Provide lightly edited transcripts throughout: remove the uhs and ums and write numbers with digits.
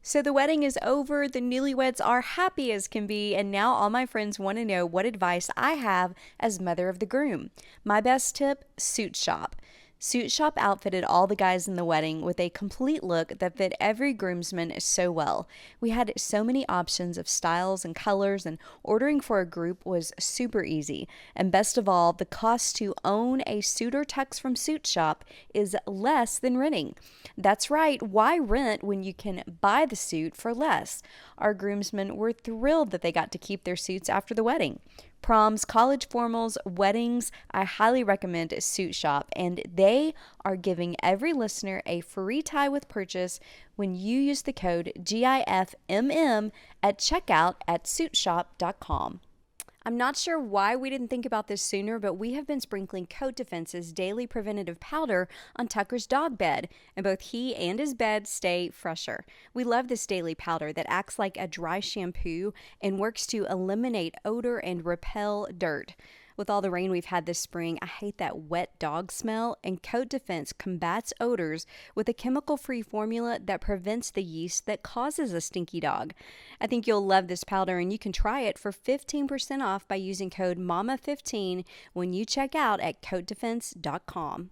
So the wedding is over, the newlyweds are happy as can be, and now all my friends want to know what advice I have as mother of the groom. My best tip: suit shop. Suit Shop outfitted all the guys in the wedding with a complete look that fit every groomsman so well. We had so many options of styles and colors, and ordering for a group was super easy. And best of all, the cost to own a suit or tux from Suit Shop is less than renting. That's right, why rent when you can buy the suit for less? Our groomsmen were thrilled that they got to keep their suits after the wedding. Proms, college formals, weddings, I highly recommend Suit Shop, and they are giving every listener a free tie with purchase when you use the code GIFMM at checkout at suitshop.com. I'm not sure why we didn't think about this sooner, but we have been sprinkling Coat Defense's daily preventative powder on Tucker's dog bed, and both he and his bed stay fresher. We love this daily powder that acts like a dry shampoo and works to eliminate odor and repel dirt. With all the rain we've had this spring, I hate that wet dog smell, and Coat Defense combats odors with a chemical-free formula that prevents the yeast that causes a stinky dog. I think you'll love this powder, and you can try it for 15% off by using code MOMMA15 when you check out at coatdefense.com.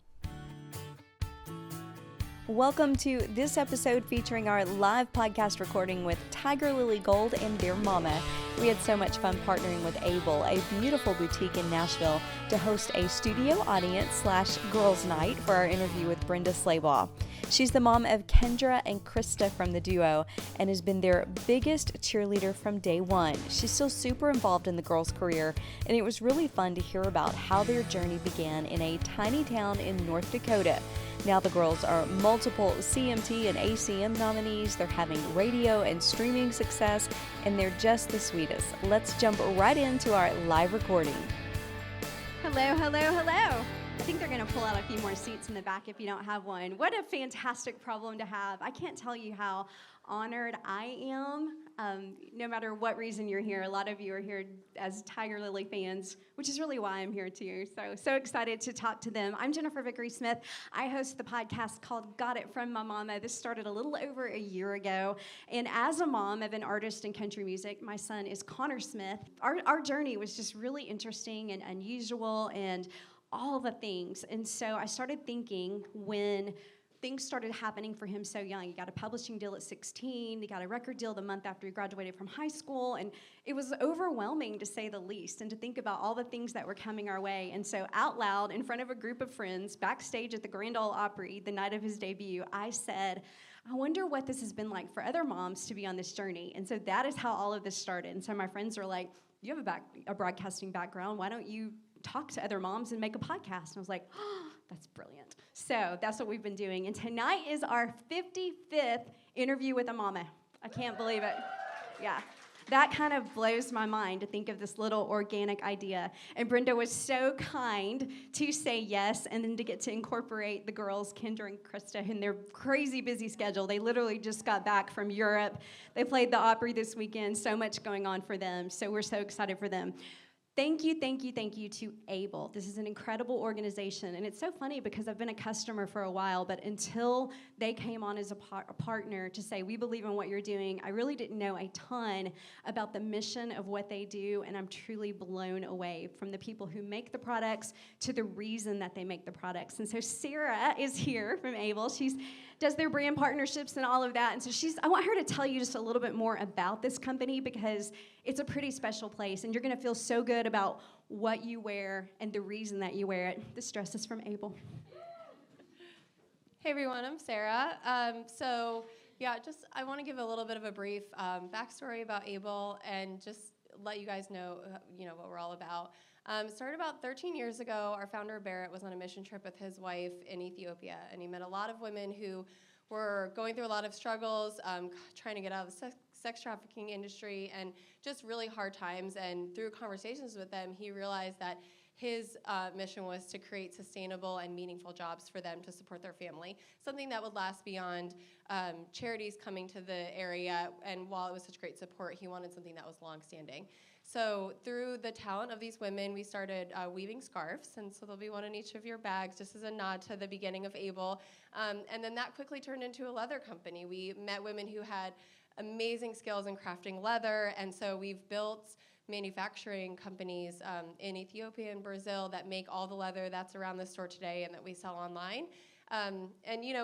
Welcome to this episode featuring our live podcast recording with Tigerlily Gold and their Momma. We had so much fun partnering with Able, a beautiful boutique in Nashville, to host a studio audience / girls' night for our interview with Brenda Slaubaugh. She's the mom of Kendra and Krista from the duo and has been their biggest cheerleader from day one. She's still super involved in the girls' career, and it was really fun to hear about how their journey began in a tiny town in North Dakota. Now the girls are multiple CMT and ACM nominees, they're having radio and streaming success, and they're just the sweetest. Let's jump right into our live recording. Hello, hello, hello. I think they're going to pull out a few more seats in the back if you don't have one. What a fantastic problem to have. I can't tell you how honored I am. No matter what reason you're here, a lot of you are here as Tigerlily fans, which is really why I'm here too. So excited to talk to them. I'm Jennifer Vickery-Smith. I host the podcast called Got It From My Momma. This started a little over a year ago. And as a mom of an artist in country music, my son is Connor Smith. Our journey was just really interesting and unusual and all the things. And so I started thinking, when things started happening for him so young. He got a publishing deal at 16. He got a record deal the month after he graduated from high school. And it was overwhelming, to say the least, and to think about all the things that were coming our way. And so out loud, in front of a group of friends, backstage at the Grand Ole Opry, the night of his debut, I said, I wonder what this has been like for other moms to be on this journey. And so that is how all of this started. And so my friends were like, you have a broadcasting background. Why don't you talk to other moms and make a podcast? And I was like, oh, that's brilliant. So that's what we've been doing. And tonight is our 55th interview with a mama. I can't believe it. Yeah. That kind of blows my mind to think of this little organic idea. And Brenda was so kind to say yes, and then to get to incorporate the girls, Kendra and Krista, in their crazy busy schedule. They literally just got back from Europe. They played the Opry this weekend. So much going on for them. So we're so excited for them. Thank you to Able. This is an incredible organization, and it's so funny because I've been a customer for a while, but until they came on as a partner to say, we believe in what you're doing, I really didn't know a ton about the mission of what they do, and I'm truly blown away, from the people who make the products to the reason that they make the products. And so Sarah is here from Able. She does their brand partnerships and all of that, and so I want her to tell you just a little bit more about this company, because it's a pretty special place, and you're going to feel so good about what you wear and the reason that you wear it. This dress is from Able. Hey everyone, I'm Sarah. I want to give a little bit of a brief backstory about Able and just let you guys know, what we're all about. It started about 13 years ago. Our founder, Barrett, was on a mission trip with his wife in Ethiopia, and he met a lot of women who were going through a lot of struggles, trying to get out of the sex trafficking industry, and just really hard times. And through conversations with them, he realized that his mission was to create sustainable and meaningful jobs for them to support their family, something that would last beyond charities coming to the area. And while it was such great support, he wanted something that was longstanding. So through the talent of these women, we started weaving scarves, and so there'll be one in each of your bags, just as a nod to the beginning of Able. And then that quickly turned into a leather company. We met women who had amazing skills in crafting leather, and so we've built manufacturing companies in Ethiopia and Brazil that make all the leather that's around the store today and that we sell online. And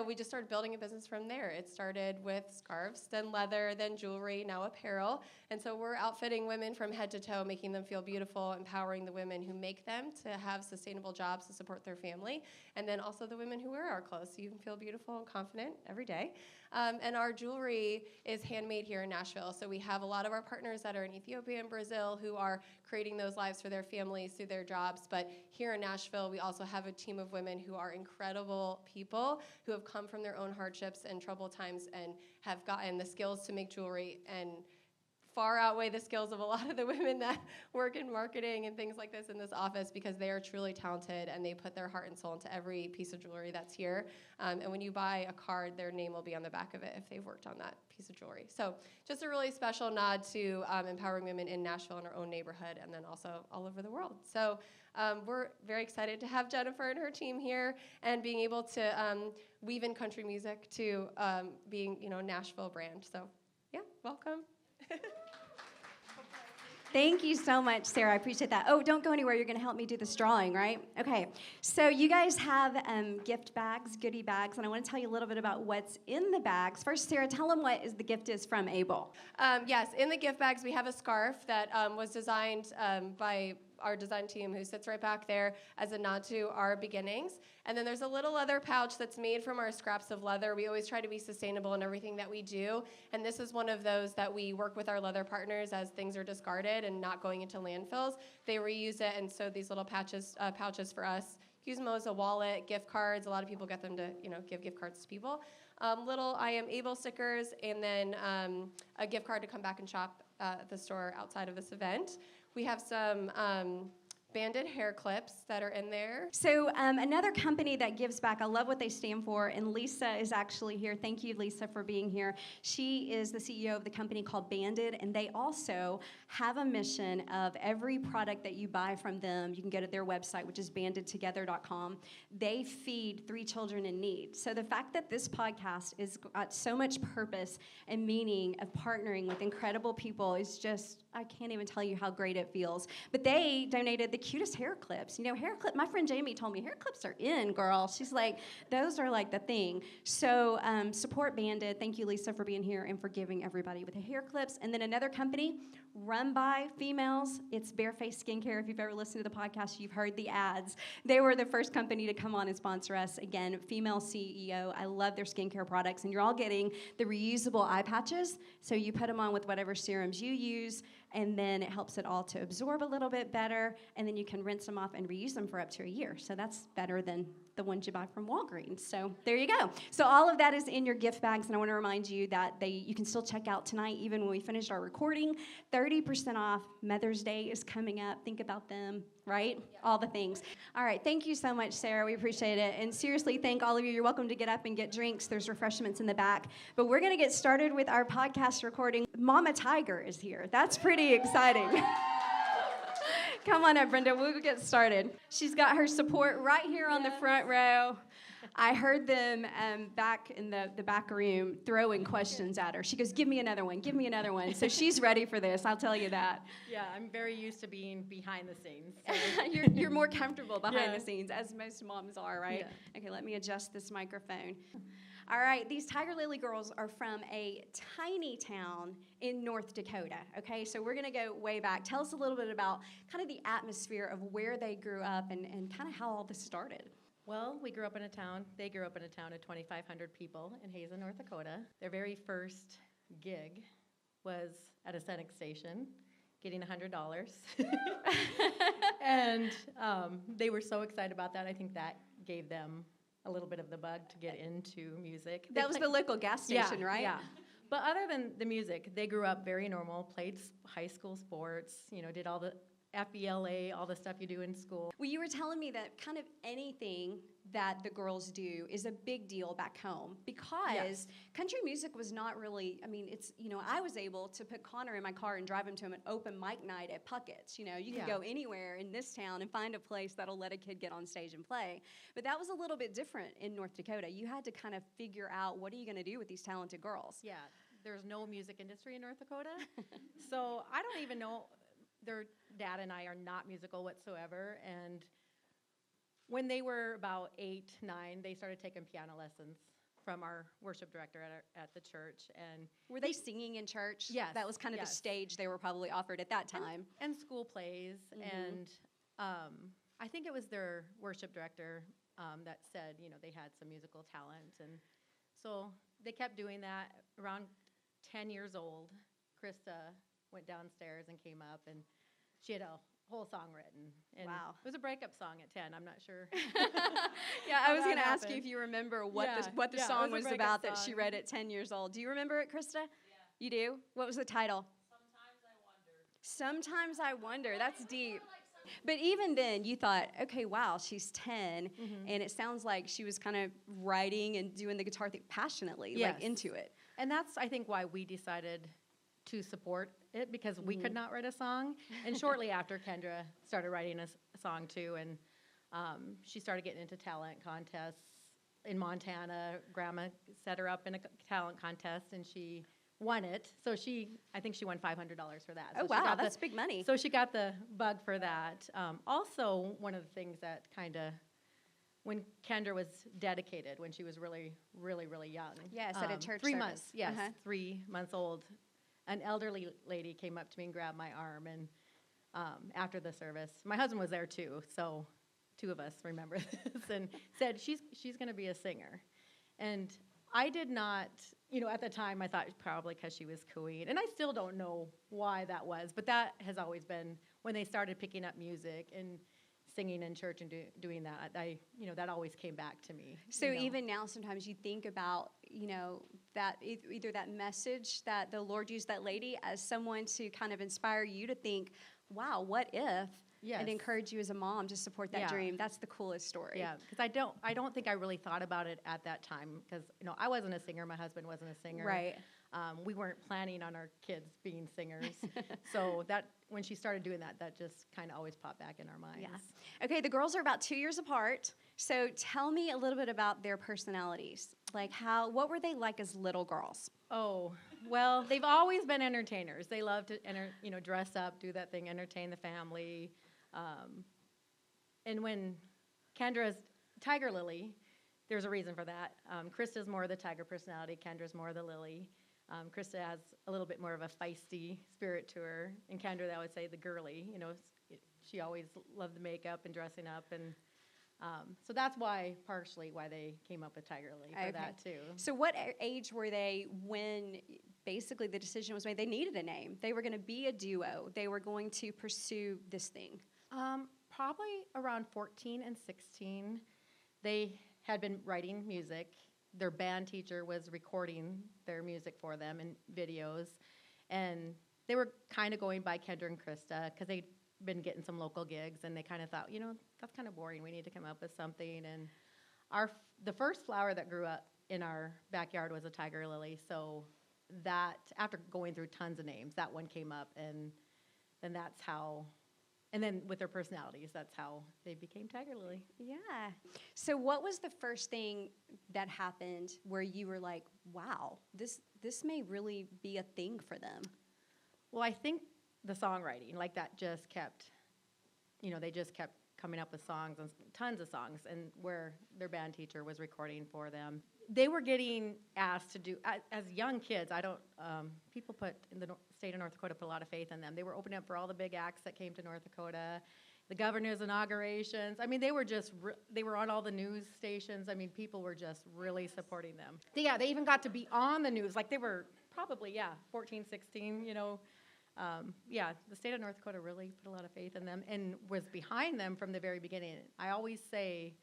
we just started building a business from there. It started with scarves, then leather, then jewelry, now apparel. And so we're outfitting women from head to toe, making them feel beautiful, empowering the women who make them to have sustainable jobs to support their family, and then also the women who wear our clothes so you can feel beautiful and confident every day. And our jewelry is handmade here in Nashville. So we have a lot of our partners that are in Ethiopia and Brazil who are creating those lives for their families through their jobs. But here in Nashville, we also have a team of women who are incredible people who have come from their own hardships and troubled times and have gotten the skills to make jewelry and far outweigh the skills of a lot of the women that work in marketing and things like this in this office, because they are truly talented and they put their heart and soul into every piece of jewelry that's here. And when you buy a card, their name will be on the back of it if they've worked on that piece of jewelry. So just a really special nod to empowering women in Nashville in our own neighborhood and then also all over the world. So we're very excited to have Jennifer and her team here and being able to weave in country music to being, a Nashville brand. So yeah, welcome. Thank you so much, Sarah. I appreciate that. Oh, don't go anywhere. You're going to help me do this drawing, right? Okay. So you guys have gift bags, goodie bags, and I want to tell you a little bit about what's in the bags. First, Sarah, tell them what the gift is from Able. Yes, in the gift bags, we have a scarf that was designed by our design team who sits right back there as a nod to our beginnings. And then there's a little leather pouch that's made from our scraps of leather. We always try to be sustainable in everything that we do. And this is one of those that we work with our leather partners as things are discarded and not going into landfills. They reuse it, and so these little pouches for us. Use them as a wallet, gift cards. A lot of people get them to, give gift cards to people. Little I Am Able stickers, and then a gift card to come back and shop at the store outside of this event. We have some banded hair clips that are in there. So another company that gives back, I love what they stand for, and Lisa is actually here. Thank you, Lisa, for being here. She is the CEO of the company called Banded, and they also have a mission of every product that you buy from them, you can go to their website, which is bandedtogether.com. They feed 3 children in need. So the fact that this podcast has got so much purpose and meaning of partnering with incredible people is just, I can't even tell you how great it feels. But they donated the cutest hair clips. My friend Jamie told me hair clips are in, girl. She's like, those are like the thing. So support Banded. Thank you, Lisa, for being here and for giving everybody with the hair clips. And then another company run by females. It's BAREFACED Skincare. If you've ever listened to the podcast, you've heard the ads. They were the first company to come on and sponsor us. Again, female CEO. I love their skincare products. And you're all getting the reusable eye patches. So you put them on with whatever serums you use, and then it helps it all to absorb a little bit better, and then you can rinse them off and reuse them for up to a year. So that's better than the ones you buy from Walgreens. So there you go. So all of that is in your gift bags, and I want to remind you that you can still check out tonight, even when we finished our recording. 30% off. Mother's Day is coming up. Think about them, right? Yeah. All the things. All right. Thank you so much, Sarah. We appreciate it. And seriously, thank all of you. You're welcome to get up and get drinks. There's refreshments in the back. But we're going to get started with our podcast recording. Mama Tiger is here. That's pretty exciting. Come on up, Brenda. We'll get started. She's got her support right here on the front row. I heard them back in the back room throwing questions at her. She goes, give me another one, give me another one. So she's ready for this, I'll tell you that. Yeah, I'm very used to being behind the scenes. So. You're more comfortable behind the scenes, as most moms are, right? Yeah. Okay, let me adjust this microphone. All right, these Tigerlily girls are from a tiny town in North Dakota, okay? So we're going to go way back. Tell us a little bit about kind of the atmosphere of where they grew up and kind of how all this started. Well, they grew up in a town of 2,500 people in Hazen, North Dakota. Their very first gig was at a Senate station, getting $100. And they were so excited about that. I think that gave them a little bit of the bug to get into music. That was the local gas station, right? Yeah. But other than the music, they grew up very normal, played high school sports, did all the FBLA, all the stuff you do in school. Well, you were telling me that kind of anything that the girls do is a big deal back home because country music was not really, it's, I was able to put Connor in my car and drive him to an open mic night at Puckett's. You can go anywhere in this town and find a place that'll let a kid get on stage and play. But that was a little bit different in North Dakota. You had to kind of figure out, what are you going to do with these talented girls? Yeah. there's no music industry in North Dakota. So I don't even know, their dad and I are not musical whatsoever. And when they were about 8, 9, they started taking piano lessons from our worship director at the church. And Were they singing in church? Yes, That was kind of the yes. stage they were probably offered at that time. and school plays. And I think it was their worship director that said, you know, they had some musical talent. And so they kept doing that. Around 10 years old, Krista went downstairs and came up, and she had a whole song written. And Wow. It was a breakup song at 10. I'm not sure. Yeah, I how was that going to ask you happened. if you remember what Yeah, the yeah, it song was a was breakup about that she song. read at 10 years old. Do you remember it, Krista? Yeah. You do? What was the title? Sometimes I wonder. That's deep. But even then, you thought, okay, wow, she's 10, and it sounds like she was kind of writing and doing the guitar thing passionately, like Yes. into it. And that's, I think, why we decided to support it, because we could not write a song. And shortly after, Kendra started writing a song too, and she started getting into talent contests in Montana. Grandma set her up in a talent contest, and she won it. So I think she won $500 for that. So Oh, she wow, got that's big money. So she got the bug for that. Also, one of the things that kind of, when Kendra was dedicated, when she was really, really, really young. Yes, at a church 3 service. months, yes, Uh-huh. 3 months old. An elderly lady came up to me and grabbed my arm, and after the service, my husband was there too, so 2 of us remember this, and said, she's going to be a singer. And I did not, you know, at the time I thought probably because she was cooing, and I still don't know why that was, but that has always been, when they started picking up music and singing in church and doing that, that always came back to me. So you know. even now, sometimes you think about, that either that message that the Lord used that lady as someone to kind of inspire you to think, wow, what if? Yes. And encourage you as a mom to support that Yeah. dream. That's the coolest story. Yeah, because I don't think I really thought about it at that time, because I wasn't a singer, my husband wasn't a singer. Right. We weren't planning on our kids being singers, so that when she started doing that, that just kind of always popped back in our minds. Yeah. Okay, the girls are about 2 years apart. So tell me a little bit about their personalities. Like what were they like as little girls? Oh, well, they've always been entertainers. They love to dress up, do that thing, entertain the family. And when Kendra's Tigerlily, there's a reason for that. Krista's more of the tiger personality. Kendra's more of the lily. Krista has a little bit more of a feisty spirit to her. And Kendra, I would say, the girly. She always loved the makeup and dressing up. And so that's partially why they came up with Tigerlily for that, too. So what age were they when basically the decision was made they needed a name? They were going to be a duo. They were going to pursue this thing. Probably around 14 and 16. They had been writing music. Their band teacher was recording their music for them in videos. And they were kind of going by Kendra and Krista because they'd been getting some local gigs, and they kind of thought, that's kind of boring. We need to come up with something. And the first flower that grew up in our backyard was a tiger lily. So that, after going through tons of names, that one came up, and then that's how. And then with their personalities, that's how they became Tigerlily. Yeah. So what was the first thing that happened where you were like, wow, this may really be a thing for them? Well, I think the songwriting, like that just kept, they just kept coming up with songs, and tons of songs, and where their band teacher was recording for them. They were getting asked to do, as young kids, people in the state of North Dakota put a lot of faith in them. They were opening up for all the big acts that came to North Dakota, the governor's inaugurations. They were just, they were on all the news stations. People were just really supporting them. They even got to be on the news. Like, they were probably, 14, 16, the state of North Dakota really put a lot of faith in them and was behind them from the very beginning. I always say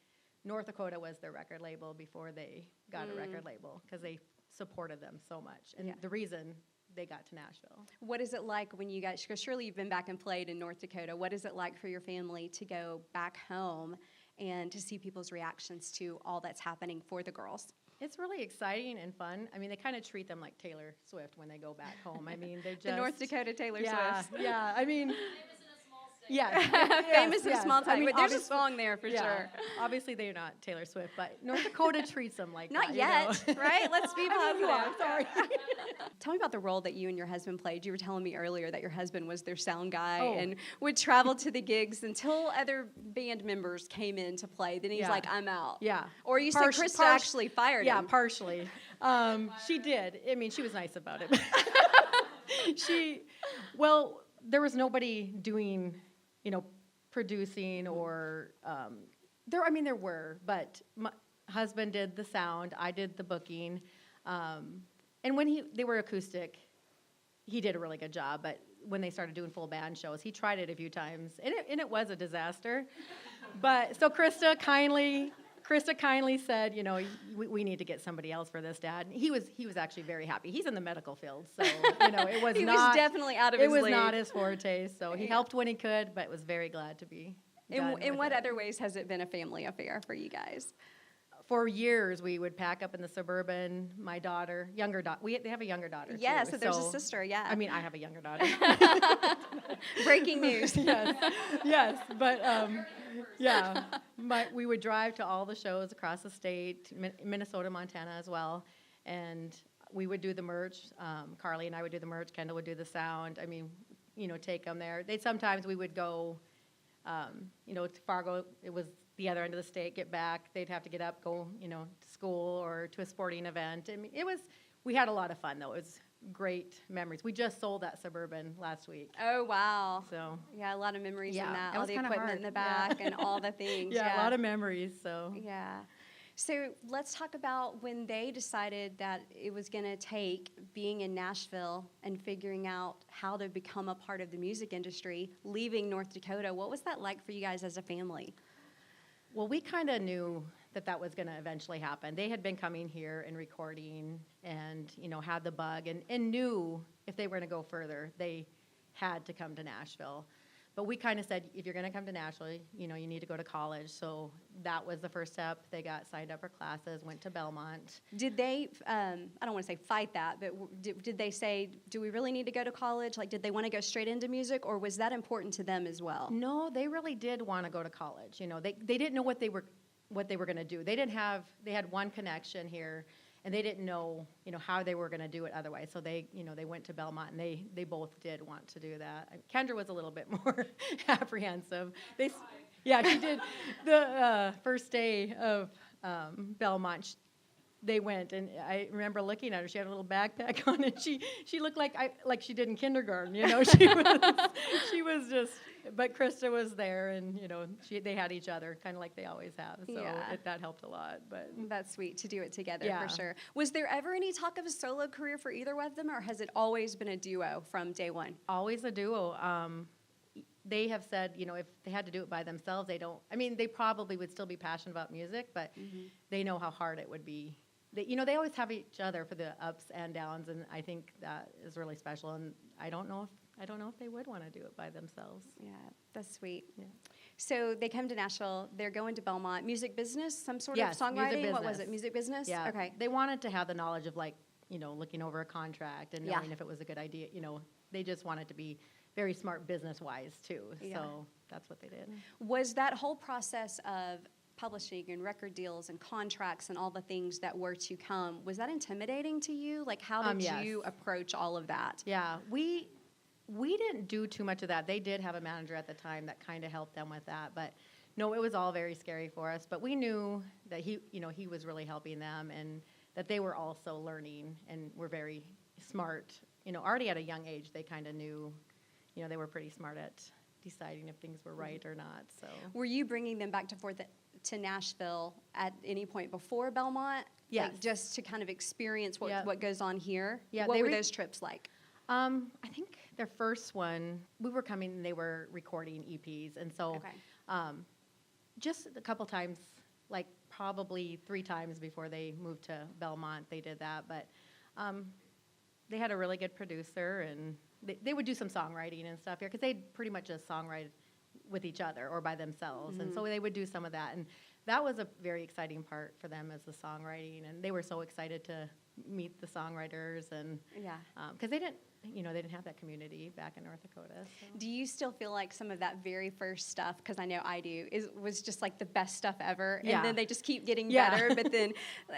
North Dakota was their record label before they got a record label, because they supported them so much, and the reason they got to Nashville. What is it like when you guys, because surely you've been back and played in North Dakota, what is it like for your family to go back home and to see people's reactions to all that's happening for the girls? It's really exciting and fun. They kind of treat them like Taylor Swift when they go back home. They're just... The North Dakota Taylor Swift. Yeah, Yeah. Famous in small town. I mean, But there's a obvious- song there for yeah. sure. Obviously, they're not Taylor Swift, but North Dakota treats them like Not that. yet, You know? right? Let's be I mean, you positive. are, sorry. Tell me about the role that you and your husband played. You were telling me earlier that your husband was their sound guy Oh. and would travel to the gigs until other band members came in to play. Then he's Yeah. like, I'm out. Yeah. Or you said Krista actually fired Yeah, him. partially. She did. I mean, she was nice about it. There was nobody doing, producing or, there were, but my husband did the sound, I did the booking. And when they were acoustic, he did a really good job, but when they started doing full band shows, he tried it a few times, and it was a disaster. But, so Krista kindly said, we need to get somebody else for this, Dad. And he was actually very happy. He's in the medical field, so, it was He not. was definitely out of his It was league. not his forte, so he helped when he could, but was very glad to be done In with what it. other ways has it been a family affair for you guys? For years, we would pack up in the Suburban. My daughter, younger daughter, they have a younger daughter, Yeah, too. so there's a sister, yeah. I mean, I have a younger daughter. Breaking news. yes, but yeah, we would drive to all the shows across the state, Minnesota, Montana as well, and we would do the merch. Carly and I would do the merch. Kendall would do the sound. I mean, take them there. Sometimes we would go, to Fargo. It was the other end of the state. Get back. They'd have to get up, go, to school or to a sporting event. I mean, we had a lot of fun though. It was great memories. We just sold that Suburban last week. Oh, wow. So Yeah, a lot of memories Yeah, in that. it All was the kinda equipment hard. in the Yeah. back and all the things. yeah, a lot of memories. So Yeah. So let's talk about when they decided that it was going to take being in Nashville and figuring out how to become a part of the music industry, leaving North Dakota. What was that like for you guys as a family? Well, we kind of knew that was going to eventually happen. They had been coming here and recording and, had the bug and knew if they were going to go further, they had to come to Nashville. But we kind of said, if you're going to come to Nashville, you need to go to college. So that was the first step. They got signed up for classes, went to Belmont. Did they, I don't want to say fight that, but did they say, do we really need to go to college? Like, did they want to go straight into music, or was that important to them as well? No, they really did want to go to college. They didn't know what they were going to do. They had one connection here, and they didn't know, how they were going to do it otherwise. So they went to Belmont, and they both did want to do that. Kendra was a little bit more apprehensive. She did. The first day of Belmont, they went, and I remember looking at her. She had a little backpack on, and she looked like she did in kindergarten. She was just. But Krista was there, and they had each other, kind of like they always have. So that helped a lot. But That's sweet to do it together, Yeah. for sure. Was there ever any talk of a solo career for either of them, or has it always been a duo from day one? always a duo. They have said, if they had to do it by themselves, they don't. I mean, they probably would still be passionate about music, but they know how hard it would be. They always have each other for the ups and downs, and I think that is really special. And I don't know if they would want to do it by themselves. Yeah, that's sweet. Yeah. So they come to Nashville. They're going to Belmont. Music business, some sort Yes, of music songwriting? What was business. it, music business? Yeah. Okay. They wanted to have the knowledge of looking over a contract and Yeah. knowing if it was a good idea. They just wanted to be very smart business-wise too. Yeah. So that's what they did. Was that whole process of publishing and record deals and contracts and all the things that were to come, was that intimidating to you? Like, how did Yes. you approach all of that? Yeah, we didn't do too much of that. They did have a manager at the time that kind of helped them with that, but no, it was all very scary for us. But we knew that he was really helping them, and that they were also learning and were very smart. Already at a young age, they kind of knew, they were pretty smart at deciding if things were right or not. So Were you bringing them back to Nashville at any point before Belmont? Yes. Like, just to kind of experience Yeah. what goes on here? Yeah, What they were re- those trips like? I think their first one, we were coming and they were recording EPs, and so Okay. just a couple times, like probably 3 times before they moved to Belmont, they did that. But they had a really good producer, and they would do some songwriting and stuff here, because they'd pretty much just songwrite with each other or by themselves, and so they would do some of that, and that was a very exciting part for them, as the songwriting, and they were so excited to meet the songwriters and Yeah. because they didn't have that community back in North Dakota. So. Do you still feel like some of that very first stuff, because I know I do, was just like the best stuff ever, and Yeah. then they just keep getting Yeah. better, but then,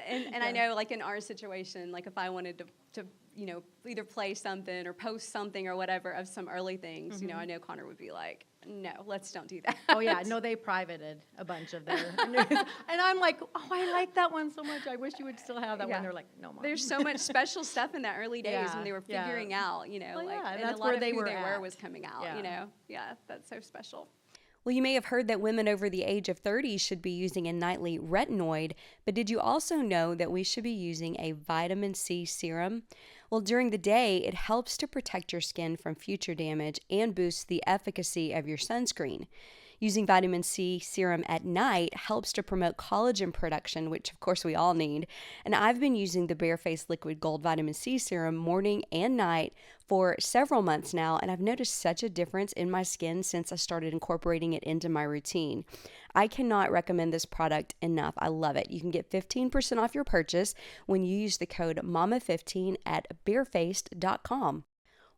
and I know like in our situation, like if I wanted to either play something or post something or whatever of some early things, I know Connor would be like, no, let's don't do that. Oh yeah, no, they privated a bunch of their news. And I'm like, oh, I like that one so much. I wish you would still have that Yeah. one. They're like, no, Mom. There's so much special stuff in that early days Yeah, when they were yeah. figuring out, Well, yeah, like, and and that's a lot where of they who were they were at. was coming out, Yeah. Yeah, that's so special. Well, you may have heard that women over the age of 30 should be using a nightly retinoid, but did you also know that we should be using a vitamin C serum? Well, during the day, it helps to protect your skin from future damage and boosts the efficacy of your sunscreen. Using vitamin C serum at night helps to promote collagen production, which of course we all need. And I've been using the BAREFACED Liquid Gold Vitamin C Serum morning and night for several months now, and I've noticed such a difference in my skin since I started incorporating it into my routine. I cannot recommend this product enough. I love it. You can get 15% off your purchase when you use the code MOMMA15 at barefaced.com.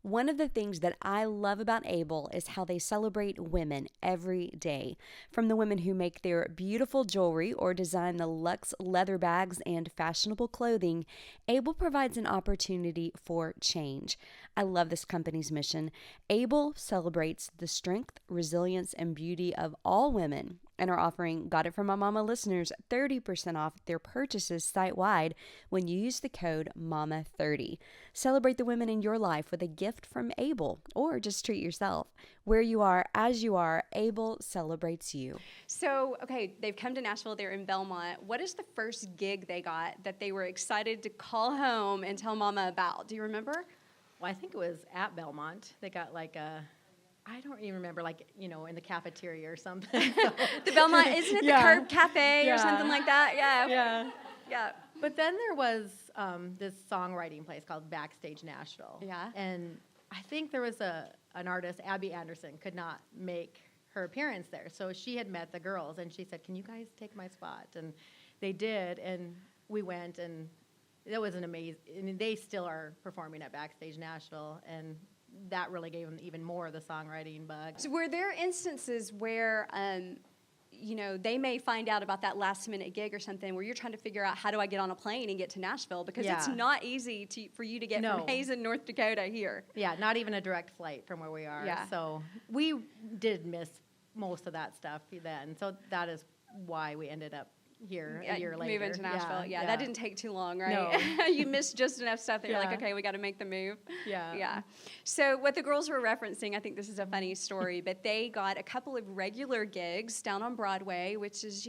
One of the things that I love about Able is how they celebrate women every day. From the women who make their beautiful jewelry or design the luxe leather bags and fashionable clothing, Able provides an opportunity for change. I love this company's mission. Able celebrates the strength, resilience, and beauty of all women and are offering Got It From My Mama listeners 30% off their purchases site-wide when you use the code MOMMA30. Celebrate the women in your life with a gift from Able, or just treat yourself. Where you are, as you are, Able celebrates you. So, okay, they've come to Nashville, they're in Belmont. What is the first gig they got that they were excited to call home and tell Mama about? Do you remember? Well, I think it was at Belmont. They got like I don't even remember, like, in the cafeteria or something. So. The Belmont, isn't it the Yeah. Curb Cafe or Yeah. something like that? Yeah. Yeah. Yeah. But then there was this songwriting place called Backstage Nashville. Yeah. And I think there was an artist, Abby Anderson, could not make her appearance there. So she had met the girls, and she said, can you guys take my spot? And they did, and we went, and it was an amazing, I mean, they still are performing at Backstage Nashville, and that really gave them even more of the songwriting bug. So were there instances where, they may find out about that last minute gig or something where you're trying to figure out how do I get on a plane and get to Nashville? Because it's Yeah. not easy for you to get No. from Hazen, North Dakota here. Yeah, not even a direct flight from where we are. Yeah. So we did miss most of that stuff then. So that is why we ended up here a year later. Moving to Nashville. Yeah, that didn't take too long, right? No. You missed just enough stuff that you're like, Yeah. okay, we got to make the move. Yeah. Yeah. So what the girls were referencing, I think this is a funny story, but they got a couple of regular gigs down on Broadway, which is,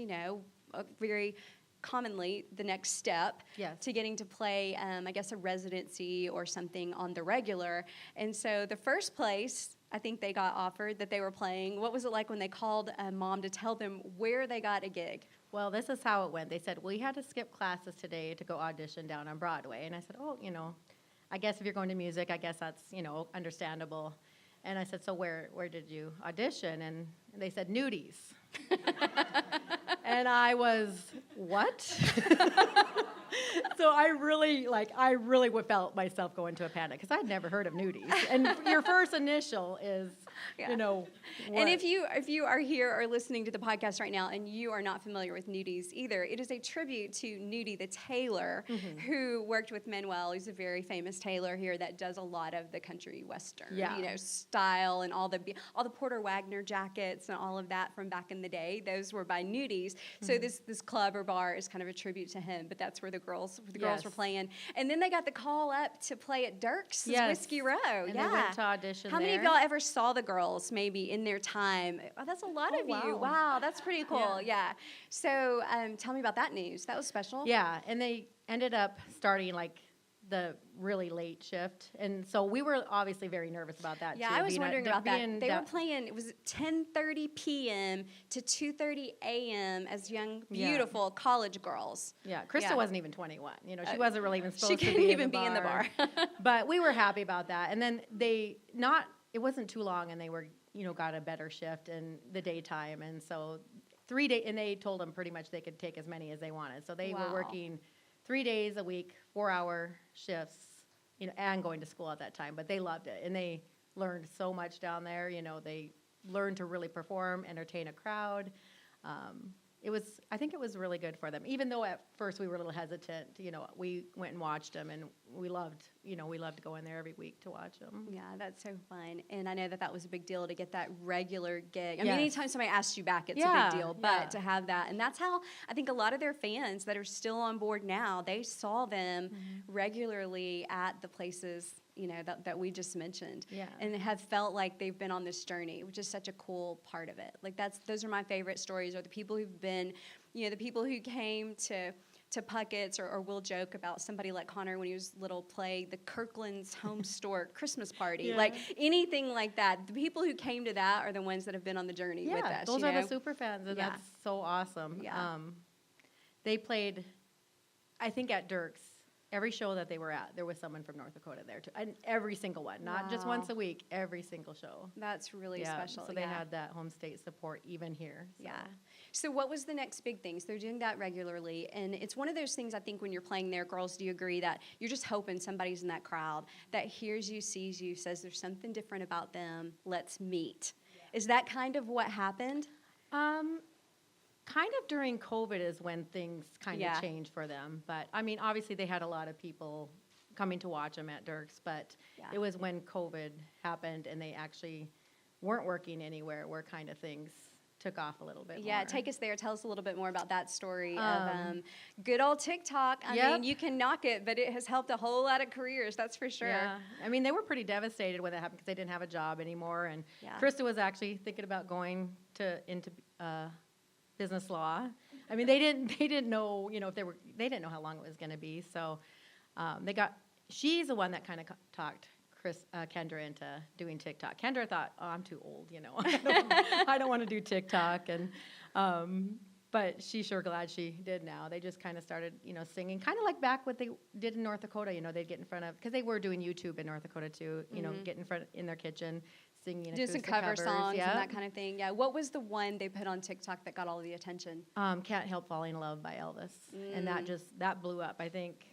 very commonly the next step Yes. to getting to play, I guess, a residency or something on the regular. And so the first place I think they got offered that they were playing, what was it like when they called Mom to tell them where they got a gig? Well, this is how it went. They said, we had to skip classes today to go audition down on Broadway. And I said, I guess if you're going to music, I guess that's, understandable. And I said, so where did you audition? And they said, Nudies. And I was, what? So I really felt myself go into a panic because I'd never heard of Nudies. And your first initial is, Yeah. what? And if you are here or listening to the podcast right now and you are not familiar with Nudies either, it is a tribute to Nudie the tailor, who worked with Manuel, who's a very famous tailor here that does a lot of the country western, style and all the Porter Wagner jackets and all of that from back in the day. Those were by Nudies. So this club or bar is kind of a tribute to him, but that's where the girls were playing. And then they got the call up to play at Dirk's Whiskey Row. And they went to audition How many of there. y'all ever saw the girls maybe in their time? Oh, that's a lot of you. Wow, that's pretty cool. Yeah. So tell me about that news. That was special. Yeah, and they ended up starting like the really late shift, and so we were obviously very nervous about that. Yeah, too, I was wondering about that. They were that. playing. It was 10:30 p.m. to 2:30 a.m. as young, beautiful college girls. Yeah, Krista Yeah. wasn't even 21. She wasn't really even supposed She to couldn't be even be in the bar. But we were happy about that, and then it wasn't too long, and they were got a better shift in the daytime, and so 3 days, and they told them pretty much they could take as many as they wanted. So they were working 3 days a week, 4-hour shifts, and going to school at that time, but they loved it, and they learned so much down there. They learned to really perform, entertain a crowd. I think it was really good for them, even though at first we were a little hesitant. We went and watched them, and we loved to go in there every week to watch them. Yeah, that's so fun. And I know that was a big deal to get that regular gig. I mean, Yes. anytime somebody asks you back, it's a Yeah, big deal. But to have that, and that's how I think a lot of their fans that are still on board now, they saw them regularly at the places, that we just mentioned. Yeah. And have felt like they've been on this journey, which is such a cool part of it. Like those are my favorite stories, are the people who've been, the people who came to Puckett's, or we'll joke about somebody like Connor when he was little play the Kirkland's Home Store Christmas party. Yeah. Like anything like that. The people who came to that are the ones that have been on the journey with us. Those are the super fans, and Yeah. that's so awesome. Yeah. They played, I think, at Dirk's. Every show that they were at, there was someone from North Dakota there too, and every single one, not just Wow. once a week, every single show. That's really Yeah, special. so they had that home state support even here. So. Yeah. So what was the next big thing? So they're doing that regularly, and it's one of those things, I think, when you're playing there, girls, do you agree that you're just hoping somebody's in that crowd that hears you, sees you, says there's something different about them, let's meet. Yeah. Is that kind of what happened? Kind of during COVID is when things kind Yeah. of changed for them. But, I mean, obviously they had a lot of people coming to watch them at Dirk's, but Yeah. it was when COVID happened and they actually weren't working anywhere where kind of things took off a little bit Yeah, more. take us there. Tell us a little bit more about that story of good old TikTok. I Yep. mean, you can knock it, but it has helped a whole lot of careers, that's for sure. Yeah, I mean, they were pretty devastated when that happened because they didn't have a job anymore. And Yeah. Krista was actually thinking about going into business law. I mean, they didn't know, if they didn't know how long it was going to be. So she's the one that kind of talked Kendra into doing TikTok. Kendra thought, oh, I'm too old, I don't want to do TikTok. And but she's sure glad she did now. They just kind of started, singing, kind of like back what they did in North Dakota. They'd get in front of, because they were doing YouTube in North Dakota too. Get in front in their kitchen, singing, Do some acoustic cover covers. songs Yeah. and that kind of thing. Yeah. What was the one they put on TikTok that got all the attention? Can't Help Falling in Love by Elvis, and that blew up. I think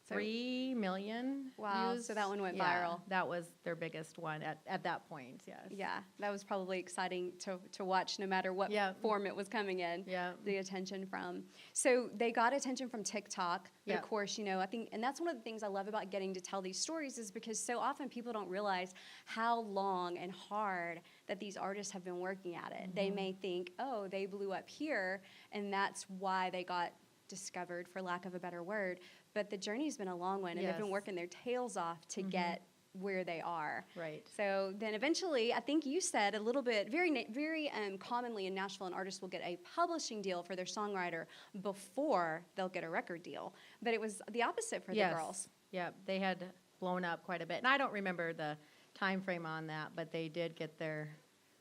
So- 3 million Wow, views. so that one went Yeah, viral. That was their biggest one at that point. Yes. Yeah, that was probably exciting to watch no matter what Yeah. form it was coming in, Yeah. the attention from. So they got attention from TikTok, but Yeah. of course, I think, and that's one of the things I love about getting to tell these stories is because so often people don't realize how long and hard that these artists have been working at it. They may think, oh, they blew up here, and that's why they got discovered, for lack of a better word, but the journey's been a long one, and they've been Yes. working their tails off to get where they are. Right. So then eventually, I think you said a little bit, very commonly in Nashville, an artist will get a publishing deal for their songwriter before they'll get a record deal. But it was the opposite for the girls. Yeah, they had blown up quite a bit, and I don't remember the time frame on that, but they did get their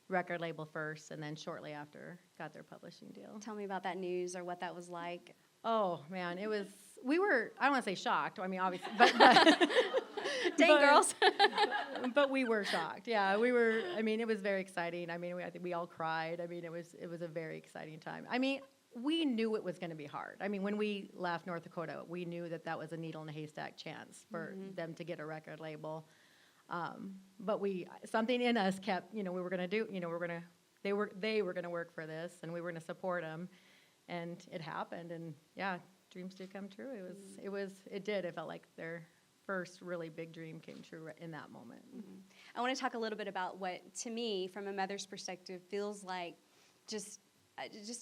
record label first, and then shortly after got their publishing deal. Tell me about that news or what that was like. Oh man, we were, I don't want to say shocked. I mean, obviously, but Dang, girls. but we were shocked. Yeah, we were. I mean, it was very exciting. I mean, I think we all cried. I mean, it was a very exciting time. I mean, we knew it was going to be hard. I mean, when we left North Dakota, we knew that was a needle in a haystack chance for them to get a record label. But something in us kept, we were going to do, they were going to work for this, and we were going to support them, and it happened. And yeah, dreams do come true. It did. It felt like their first really big dream came true in that moment. I want to talk a little bit about what, to me, from a mother's perspective, feels like just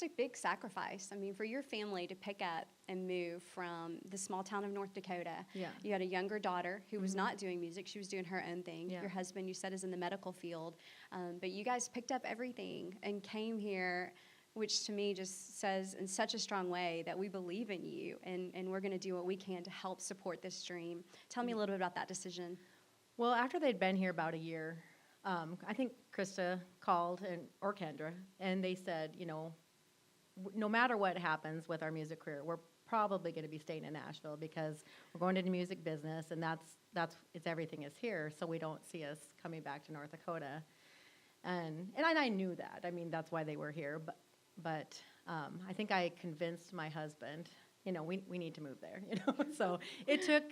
a big sacrifice. I mean, for your family to pick up and move from the small town of North Dakota. Yeah. You had a younger daughter who was not doing music. She was doing her own thing. Yeah. Your husband, you said, is in the medical field. But you guys picked up everything and came here, which to me just says in such a strong way that we believe in you and we're going to do what we can to help support this dream. Tell me a little bit about that decision. Well, after they'd been here about a year, I think Krista called or Kendra, and they said, no matter what happens with our music career, we're probably going to be staying in Nashville because we're going into the music business, and everything is here, so we don't see us coming back to North Dakota. And I knew that. I mean, that's why they were here. But I think I convinced my husband we need to move there, So it took,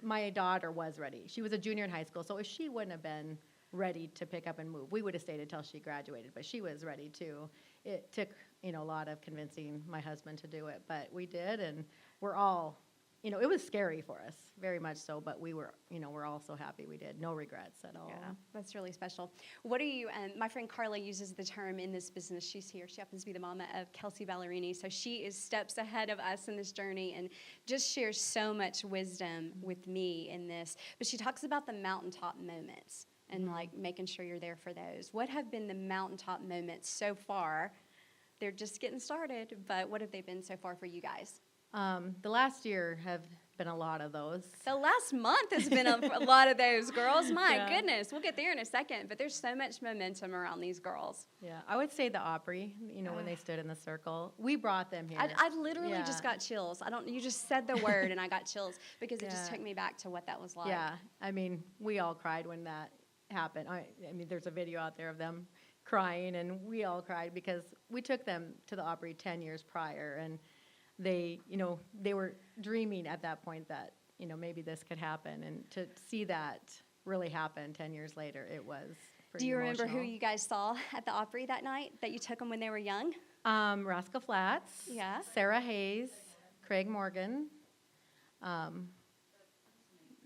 my daughter was ready. She was a junior in high school, so if she wouldn't have been ready to pick up and move, we would have stayed until she graduated, but she was ready too. It took, a lot of convincing my husband to do it, but we did, and we're all, it was scary for us, very much so, but we were, we're all so happy we did. No regrets at all. Yeah, that's really special. What are you, my friend Carla uses the term in this business. She's here. She happens to be the mama of Kelsey Ballerini. So she is steps ahead of us in this journey and just shares so much wisdom with me in this. But she talks about the mountaintop moments and like making sure you're there for those. What have been the mountaintop moments so far? They're just getting started, but what have they been so far for you guys? The last year have been a lot of those. The last month has been a lot of those girls. My goodness, we'll get there in a second, but there's so much momentum around these girls. Yeah, I would say the Opry, when they stood in the circle. We brought them here. I literally just got chills. You just said the word and I got chills because it just took me back to what that was like. Yeah, we all cried when that happened. There's a video out there of them crying, and we all cried because we took them to the Opry 10 years prior, and they were dreaming at that point that, maybe this could happen. And to see that really happen 10 years later, it was pretty Do you remember emotional. who you guys saw at the Opry that night that you took them when they were young? Rascal Flatts. Yeah. Sarah Hayes. Craig Morgan.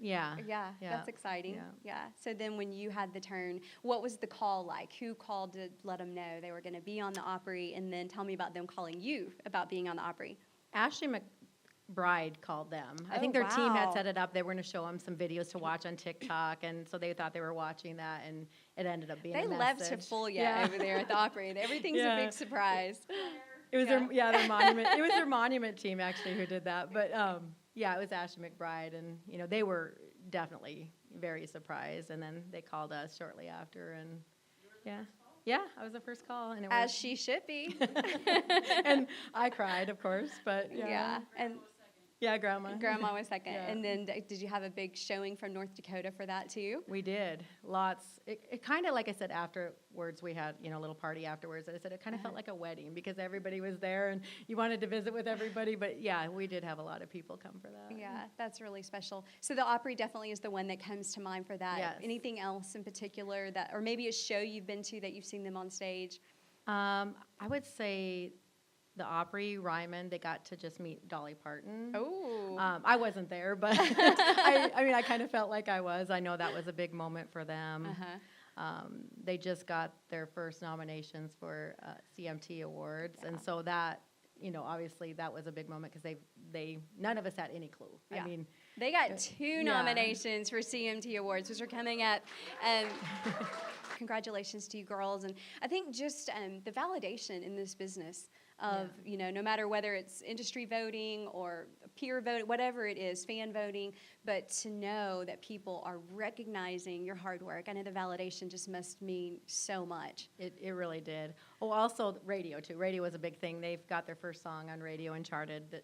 Yeah. Yeah, that's exciting. Yeah. Yeah. So then when you had the turn, what was the call like? Who called to let them know they were going to be on the Opry? And then tell me about them calling you about being on the Opry. Ashley McBride called them. I think their team had set it up. They were going to show them some videos to watch on TikTok, and so they thought they were watching that, and it ended up being They a love message. to fool you over there at the Opry. Everything's a big surprise. It was their monument. It was their monument team actually who did that. But it was Ashley McBride, and they were definitely very surprised. And then they called us shortly after, and I was the first call, and As she should be. and I cried, of course, but and Grandma was second. Yeah. And then did you have a big showing from North Dakota for that too? We did. Lots. It kind of, like I said, afterwards, we had, a little party afterwards. And I said it kind of felt like a wedding because everybody was there and you wanted to visit with everybody. But yeah, we did have a lot of people come for that. Yeah, that's really special. So the Opry definitely is the one that comes to mind for that. Yes. Anything else in particular or maybe a show you've been to that you've seen them on stage? I would say the Opry, Ryman, they got to just meet Dolly Parton. Oh. I wasn't there, but I kind of felt like I was. I know that was a big moment for them. They just got their first nominations for CMT awards, and so that, obviously that was a big moment because they none of us had any clue. Yeah. They got two nominations for CMT awards, which are coming up. Congratulations to you girls. And I think just the validation in this business of, no matter whether it's industry voting or peer voting, whatever it is, fan voting, but to know that people are recognizing your hard work. I know the validation just must mean so much. It really did. Oh, also radio too. Radio was a big thing. They've got their first song on radio and charted,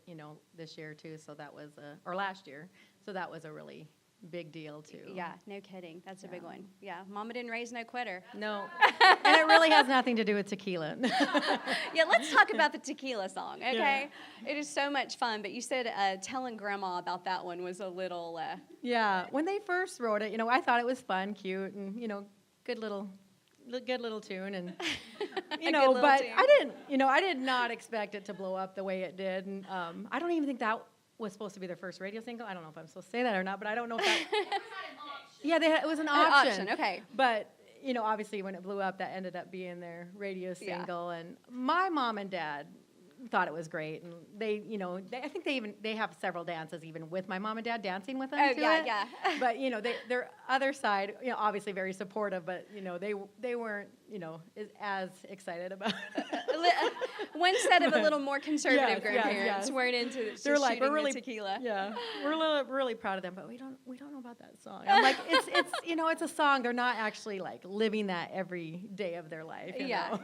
this year too. So that was, or last year. So that was a really big deal too. Yeah, no kidding. That's a big one. Yeah, Mama didn't raise no quitter. No, and it really has nothing to do with tequila. Yeah, let's talk about the tequila song, okay? Yeah. It is so much fun, but you said telling Grandma about that one was a little... Yeah, when they first wrote it, I thought it was fun, cute, and, good little tune, and, but tune. I did not expect it to blow up the way it did, and I don't even think that was supposed to be their first radio single. I don't know if I'm supposed to say that or not, but I don't know if that... it was an option. Okay. But, obviously when it blew up, that ended up being their radio single. And my mom and dad thought it was great. And they, I think they have several dances even with my mom and dad dancing with them to it. Yeah. But, their other side, obviously very supportive, but, they weren't, as excited about it. One set of a little more conservative grandparents weren't into They're like, shooting we're really, the tequila. Yeah, we're really proud of them, but we don't know about that song. I'm like, it's it's a song. They're not actually like living that every day of their life. You know?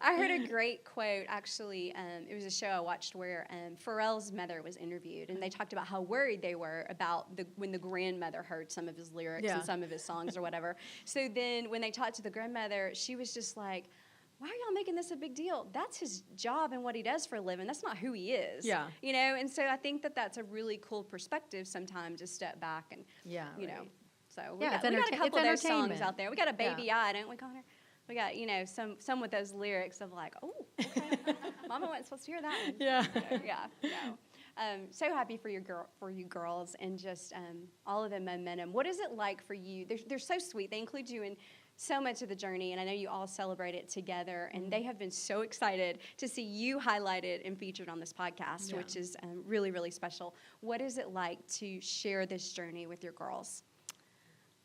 I heard a great quote actually. It was a show I watched where Pharrell's mother was interviewed, and they talked about how worried they were about when the grandmother heard some of his lyrics and some of his songs or whatever. So then when they talked to the grandmother, she was just like, why are y'all making this a big deal? That's his job and what he does for a living. That's not who he is. Yeah. You know, and so I think that that's a really cool perspective sometimes to step back and, you know. So we got a couple of those songs out there. We got a Baby Eye, don't we, Connor? We got, you know, some with those lyrics of like, oh, okay, Mama wasn't supposed to hear that one. Yeah. So happy for you girls, and just all of the momentum. What is it like for you? They're so sweet. They include you in so much of the journey, and I know you all celebrate it together, and they have been so excited to see you highlighted and featured on this podcast, which is really, really special. What is it like to share this journey with your girls?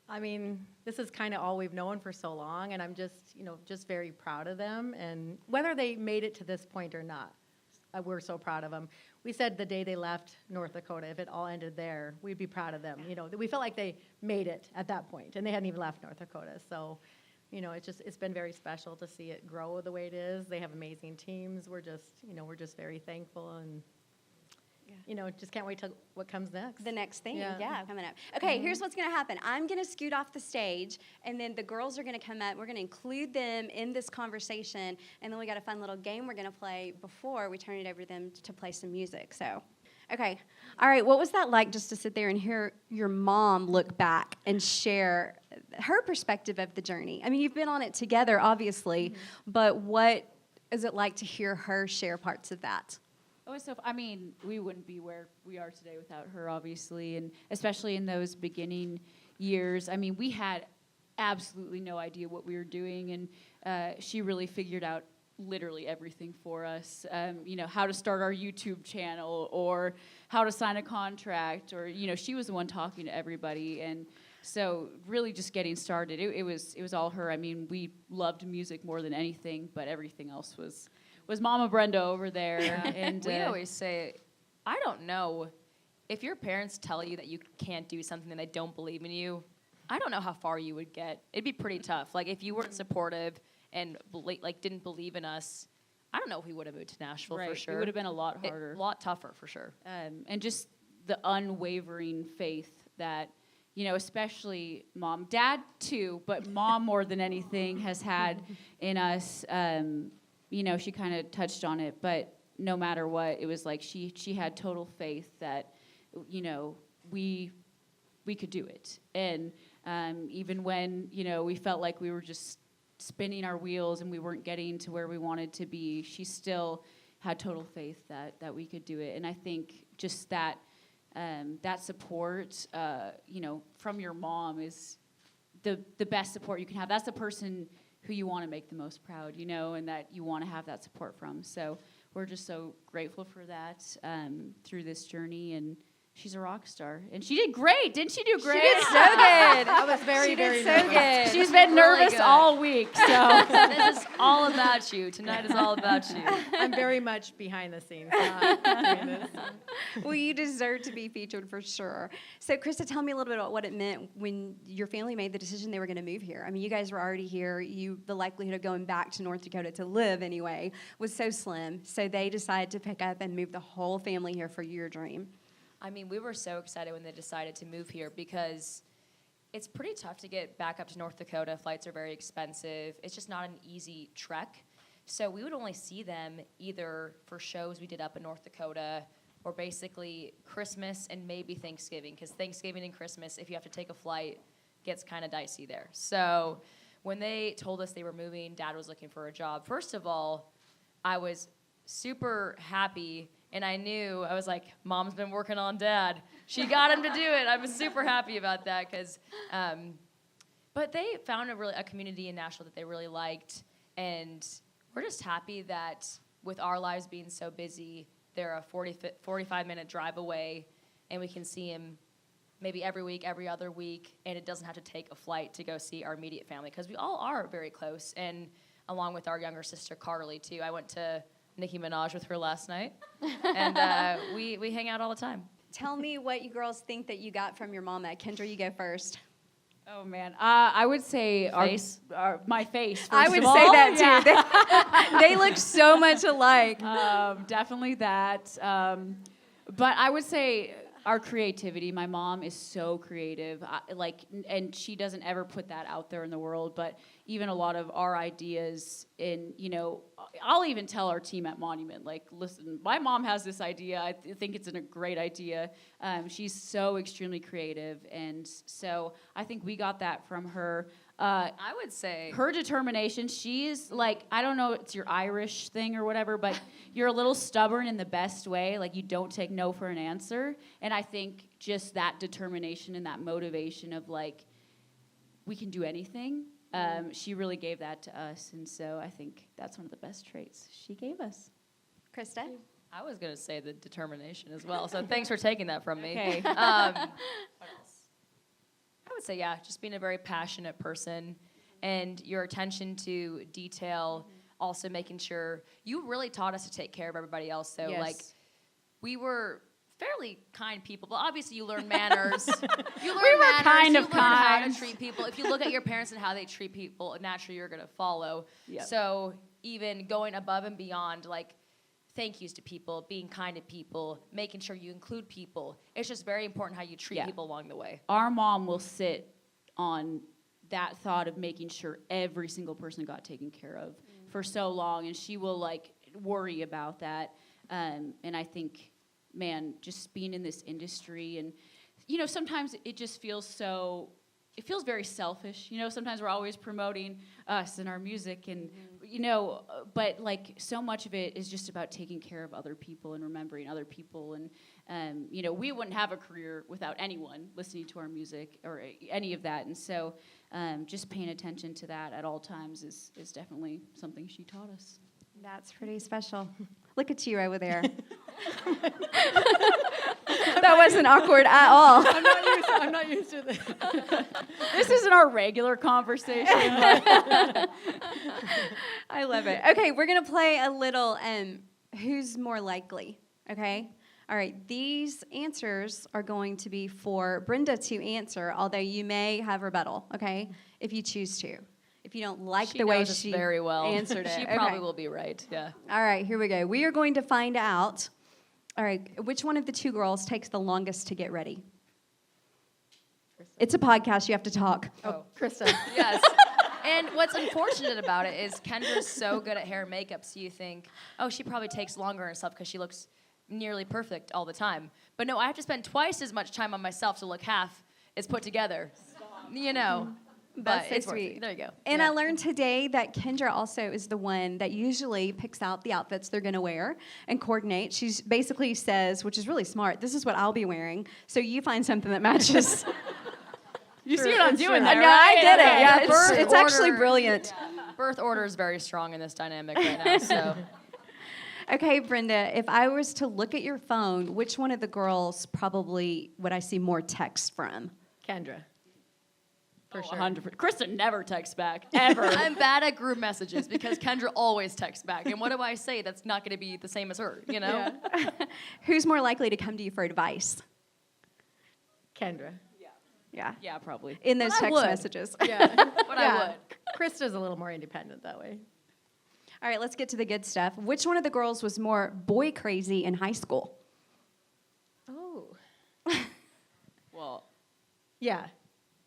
I mean, this is kind of all we've known for so long, and I'm just, you know, just very proud of them. And whether they made it to this point or not, we're so proud of them. We said the day they left North Dakota, if it all ended there, we'd be proud of them. You know, we felt like they made it at that point, and they hadn't even left North Dakota. So, you know, it's been very special to see it grow the way it is. They have amazing teams. We're just very thankful, and you know, just can't wait till what comes next. The next thing, coming up. Okay, here's what's going to happen. I'm going to scoot off the stage, and then the girls are going to come up. We're going to include them in this conversation, and then we got a fun little game we're going to play before we turn it over to them to play some music. So, okay. All right, what was that like just to sit there and hear your mom look back and share her perspective of the journey? I mean, you've been on it together, obviously, but what is it like to hear her share parts of that? Oh, so I mean, we wouldn't be where we are today without her, obviously, and especially in those beginning years. I mean, we had absolutely no idea what we were doing, and she really figured out literally everything for us. You know, how to start our YouTube channel, or how to sign a contract, or you know, she was the one talking to everybody, and so really just getting started. It was all her. I mean, we loved music more than anything, but everything else was Mama Brenda over there. And we always say, I don't know, if your parents tell you that you can't do something and they don't believe in you, I don't know how far you would get. It'd be pretty tough. Like, if you weren't supportive and didn't believe in us, I don't know if we would have moved to Nashville for sure. It would have been a lot harder. A lot tougher for sure. And just the unwavering faith that, you know, especially Mom, Dad too, but Mom more than anything has had in us. You know, she kind of touched on it, but no matter what, it was like she had total faith that, you know, we could do it. And even when, you know, we felt like we were just spinning our wheels and we weren't getting to where we wanted to be, she still had total faith that we could do it. And I think just that support, you know, from your mom is the best support you can have. That's the person who you want to make the most proud, you know, and that you want to have that support from. So we're just so grateful for that through this journey, and she's a rock star. And she did great. Didn't she do great? She did so good. I was very nervous. Good. She's been nervous good. all week, so. This is all about you. Tonight is all about you. I'm very much behind the scenes. Doing this. Well, you deserve to be featured for sure. So, Krista, tell me a little bit about what it meant when your family made the decision they were going to move here. I mean, you guys were already here. The likelihood of going back to North Dakota to live anyway was so slim. So they decided to pick up and move the whole family here for your dream. I mean, we were so excited when they decided to move here because it's pretty tough to get back up to North Dakota. Flights are very expensive. It's just not an easy trek. So we would only see them either for shows we did up in North Dakota or basically Christmas and maybe Thanksgiving, because Thanksgiving and Christmas, if you have to take a flight, gets kind of dicey there. So when they told us they were moving, Dad was looking for a job. First of all, I was super happy. And I knew, I was like, Mom's been working on Dad. She got him to do it. I was super happy about that because, but they found a community in Nashville that they really liked. And we're just happy that with our lives being so busy, they're a 45-minute drive away, and we can see him maybe every week, every other week, and it doesn't have to take a flight to go see our immediate family because we all are very close. And along with our younger sister, Carly, too. I went to Nicki Minaj with her last night, and we hang out all the time. Tell me what you girls think that you got from your mama. Kendra, you go first. Oh, man. I would say my face, first I would of all. say that, too. Yeah. They look so much alike. Definitely that. But I would say our creativity. My mom is so creative, and she doesn't ever put that out there in the world. But even a lot of our ideas, I'll even tell our team at Monument, like, listen, my mom has this idea. I think it's a great idea. She's so extremely creative, and so I think we got that from her. I would say her determination. She's like, I don't know, it's your Irish thing or whatever, but you're a little stubborn in the best way. Like, you don't take no for an answer. And I think just that determination and that motivation of like, we can do anything. She really gave that to us. And so I think that's one of the best traits she gave us. Krista? I was going to say the determination as well. So thanks for taking that from me. Okay. What else? I would say, just being a very passionate person and your attention to detail, also making sure you really taught us to take care of everybody else. So, we were fairly kind people, but obviously you learn manners. You learn manners. kind you of learn how kind. to treat people. If you look at your parents and how they treat people, naturally you're going to follow. Yep. So even going above and beyond, like, thank yous to people, being kind to people, making sure you include people. It's just very important how you treat people along the way. Our mom will sit on that thought of making sure every single person got taken care of for so long, and she will like worry about that. And I think, man, just being in this industry, and sometimes it just feels it feels very selfish. Sometimes we're always promoting us and our music, and but like so much of it is just about taking care of other people and remembering other people. And we wouldn't have a career without anyone listening to our music or any of that. And so just paying attention to that at all times is definitely something she taught us. That's pretty special. Look at you over there. That wasn't awkward at all. I'm not used to this. This isn't our regular conversation. I love it. Okay, we're going to play a little Who's More Likely, okay? All right, these answers are going to be for Brenda to answer, although you may have rebuttal, okay, if you choose to. If you don't like She the way knows us she very well. answered it. She Okay. probably will be right, yeah. All right, here we go. We are going to find out, all right, which one of the two girls takes the longest to get ready? It's a podcast. You have to talk. Oh, Krista. yes. And what's unfortunate about it is Kendra's so good at hair and makeup, so you think, oh, she probably takes longer and stuff because she looks nearly perfect all the time. But no, I have to spend twice as much time on myself to look half as put together. But That's so it's worth sweet. it. There you go. And I learned today that Kendra also is the one that usually picks out the outfits they're going to wear and coordinate. She basically says, which is really smart, this is what I'll be wearing, so you find something that matches. You see what I'm doing there, I know, I right? did it. Okay. Yeah, Birth it's actually order. brilliant. Birth order is very strong in this dynamic right now, so. Okay, Brenda, if I was to look at your phone, which one of the girls probably would I see more text from? Kendra. For sure. 100%. Krista never texts back, ever. I'm bad at group messages because Kendra always texts back. And what do I say that's not going to be the same as her, Yeah. Who's more likely to come to you for advice? Kendra. Yeah. Yeah, probably. In those But I text would. messages. Yeah. But I would. Krista's a little more independent that way. All right, let's get to the good stuff. Which one of the girls was more boy crazy in high school? Oh. Well, Yeah.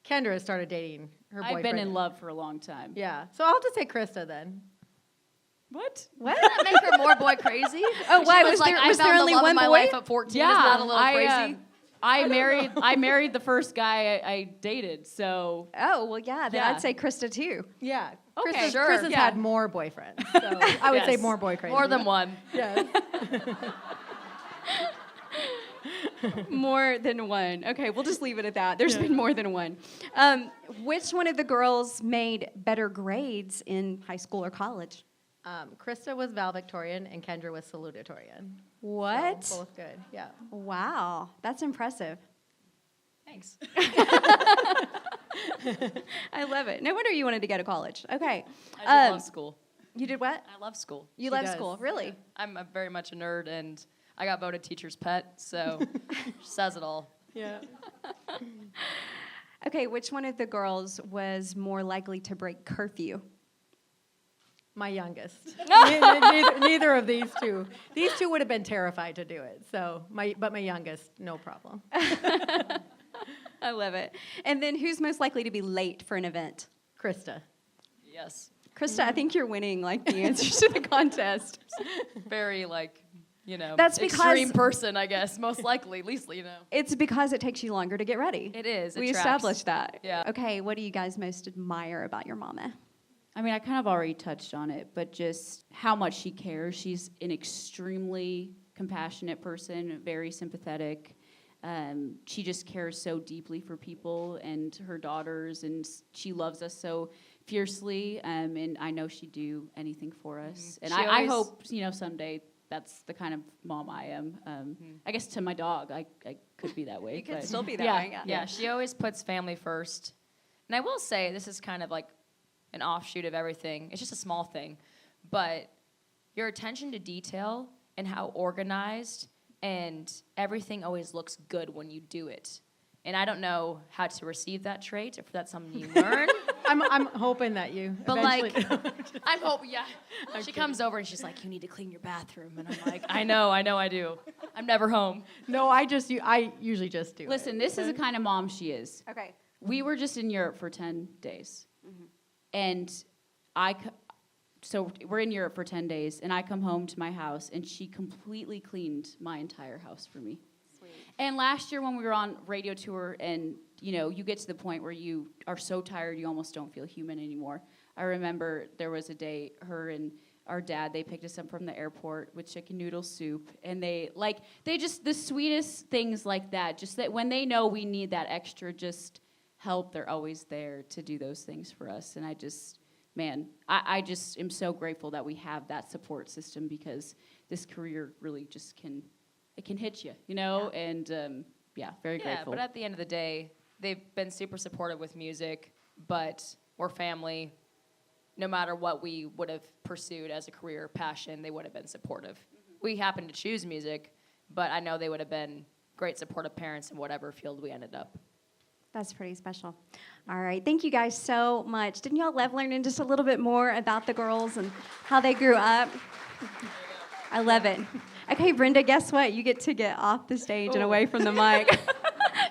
Kendra started dating her boyfriend. I've been in love for a long time. Yeah. So I'll just say Krista then. What? What? Does that make her more boy crazy? Oh, why? She Was like, there- I was there found only the love one of my boy? life at 14. Isn't that a little crazy? I married the first guy I dated, so Oh, well, yeah, then Yeah. I'd say Krista too. Yeah. Okay, sure. Krista's Yeah. had more boyfriends. So I would say Yes. more boy crazy. More than one. Yeah. More than one. Okay, we'll just leave it at that. There's been more than one. Which one of the girls made better grades in high school or college? Krista was valedictorian and Kendra was salutatorian. What? So both good. Yeah. Wow, that's impressive. Thanks. I love it. No wonder you wanted to go to college. Okay. I just love school. You did what? I love school. You She love does. school, really? I'm very much a nerd, and I got voted teacher's pet, so says it all. Yeah. Okay, which one of the girls was more likely to break curfew? My youngest. Neither of these two. These two would have been terrified to do it. But my youngest, no problem. I love it. And then who's most likely to be late for an event? Krista. Yes. Krista, I think you're winning like the answers to the contest. Very That's because extreme person, I guess, most likely, least. It's because it takes you longer to get ready. It is. We tracks. established that. Yeah. Okay, what do you guys most admire about your mama? I mean, I kind of already touched on it, but just how much she cares. She's an extremely compassionate person, very sympathetic. She just cares so deeply for people and her daughters, and she loves us so fiercely. And I know she'd do anything for us. And I hope, someday that's the kind of mom I am. I guess to my dog, I could be that way. You could still be that way. Yeah, she always puts family first. And I will say, this is kind of like an offshoot of everything. It's just a small thing. But your attention to detail and how organized and everything always looks good when you do it. And I don't know how to receive that trait, if that's something you learn. I'm hoping that you But eventually. I'm hoping, yeah. She comes over and she's like, you need to clean your bathroom. And I'm like, I know I do. I'm never home. No, I usually just do Listen, it. this is the kind of mom she is. Okay. We were just in Europe for 10 days. And so we're in Europe for 10 days, and I come home to my house, and she completely cleaned my entire house for me. Sweet. And last year when we were on radio tour, and you get to the point where you are so tired you almost don't feel human anymore. I remember there was a day her and our dad, they picked us up from the airport with chicken noodle soup, and they just the sweetest things like that. Just that when they know we need that extra just help, they're always there to do those things for us. And I just am so grateful that we have that support system, because this career really just can hit you, and very grateful. But at the end of the day, they've been super supportive with music, but we're family. No matter what we would have pursued as a career passion, they would have been supportive. We happened to choose music, but I know they would have been great supportive parents in whatever field we ended up. That's pretty special. All right. Thank you guys so much. Didn't y'all love learning just a little bit more about the girls and how they grew up? I love it. Okay, Brenda, guess what? You get to get off the stage and away from the mic.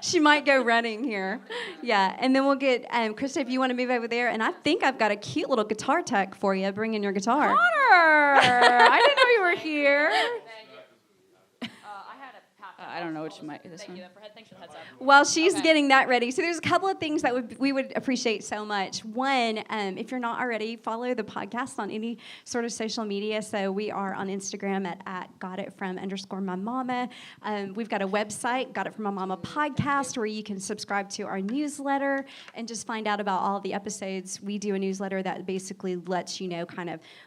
She might go running here. Yeah, and then we'll get, Krista, if you want to move over there. And I think I've got a cute little guitar tech for you. Bring in your guitar. Connor! I didn't know you were here. I don't know which mic. This one? Thanks for the heads up. While she's getting that ready. So there's a couple of things that we would appreciate so much. One, if you're not already, follow the podcast on any sort of social media. So we are on Instagram at gotitfrom_mymomma. We've got a website, Got It From My Mama Podcast, where you can subscribe to our newsletter and just find out about all the episodes. We do a newsletter that basically lets you know,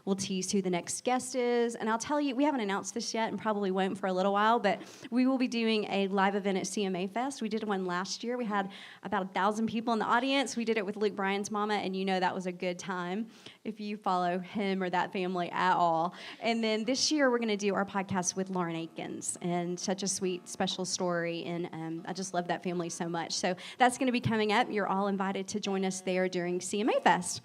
we'll tease who the next guest is. And I'll tell you, we haven't announced this yet and probably won't for a little while, but we will be doing a live event at CMA Fest. We did one last year. We had about 1,000 people in the audience. We did it with Luke Bryan's mama, and that was a good time if you follow him or that family at all. And then this year, we're going to do our podcast with Lauren Akins, and such a sweet, special story, and I just love that family so much. So that's going to be coming up. You're all invited to join us there during CMA Fest.